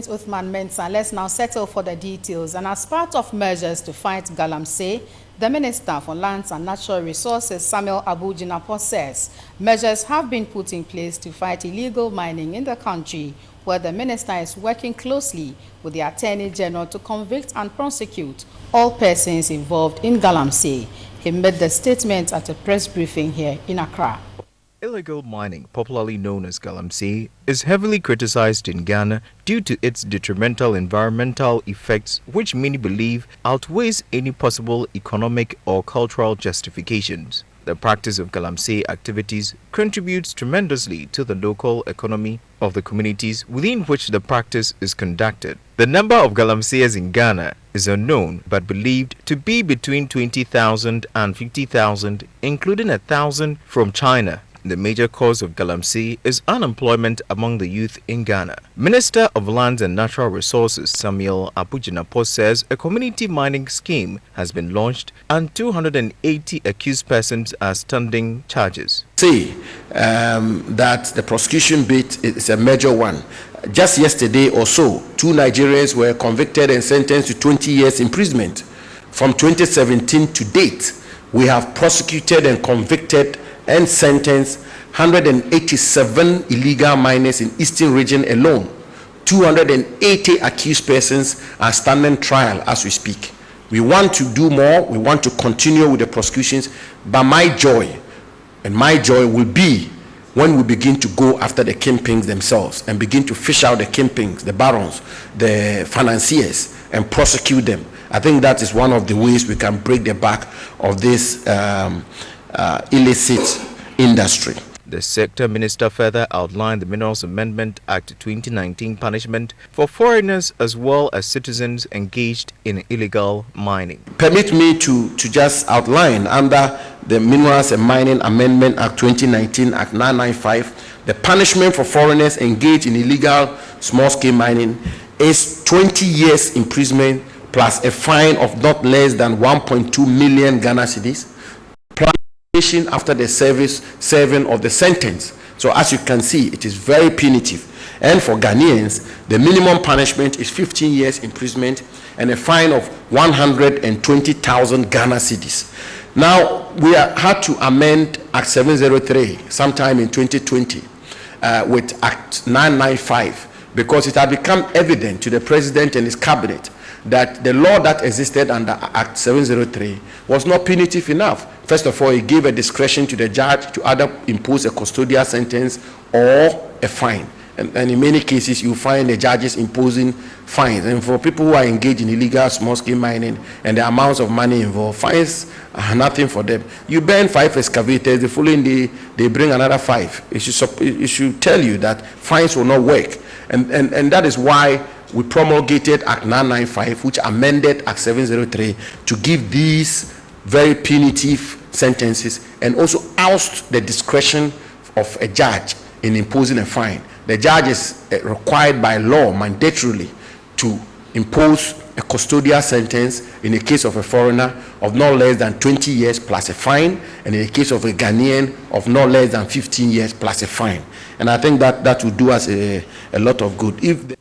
Prince Uthman Mensah. Let's now settle for the details. And as part of measures to fight Galamsay, the Minister for Lands and Natural Resources, Samuel Abu Jinapor, says measures have been put in place to fight illegal mining in the country, where the minister is working closely with the Attorney General to convict and prosecute all persons involved in Galamsay. He made the statement at a press briefing here in Accra. Illegal mining, popularly known as Galamsay, is heavily criticized in Ghana due to its detrimental environmental effects, which many believe outweighs any possible economic or cultural justifications. The practice of Galamsay activities contributes tremendously to the local economy of the communities within which the practice is conducted. The number of Galamsayers in Ghana is unknown but believed to be between 20,000 and 50,000, including 1,000 from China. The major cause of Galamsay is unemployment among the youth in Ghana. Minister of Lands and Natural Resources Samuel Abu Jinapor says a community mining scheme has been launched and 280 accused persons are standing charges. Say that the prosecution bit is a major one. Just yesterday or so, 2 Nigerians were convicted and sentenced to 20 years imprisonment. From 2017 to date, we have prosecuted and convicted and sentenced 187 illegal miners in Eastern region alone. 280 accused persons are standing trial as we speak. We want to do more. We want to continue with the prosecutions. But my joy will be when we begin to go after the kingpins themselves and begin to fish out the kingpins, the barons, the financiers, and prosecute them. I think that is one of the ways we can break the back of this illicit industry. The sector minister further outlined the Minerals Amendment Act 2019 punishment for foreigners as well as citizens engaged in illegal mining. Permit me to just outline under the Minerals and Mining Amendment Act 2019, Act 995, the punishment for foreigners engaged in illegal small-scale mining is 20 years imprisonment plus a fine of not less than 1.2 million Ghana cedis, after the serving of the sentence. So as you can see, it is very punitive. And for Ghanaians, the minimum punishment is 15 years imprisonment and a fine of 120,000 Ghana cedis. Now, we had to amend Act 703 sometime in 2020 with Act 995 because it had become evident to the president and his cabinet that the law that existed under Act 703 was not punitive enough. First of all, it gave a discretion to the judge to either impose a custodial sentence or a fine. And in many cases, you find the judges imposing fines. And for people who are engaged in illegal small-scale mining and the amounts of money involved, fines are nothing for them. You burn 5 excavators, the following day, they bring another 5. It should tell you that fines will not work. And that is why we promulgated Act 995, which amended Act 703 to give these very punitive sentences and also oust the discretion of a judge in imposing a fine. The judge is required by law mandatorily to impose a custodial sentence in the case of a foreigner of not less than 20 years plus a fine, and in the case of a Ghanaian of not less than 15 years plus a fine. And I think that will do us a lot of good.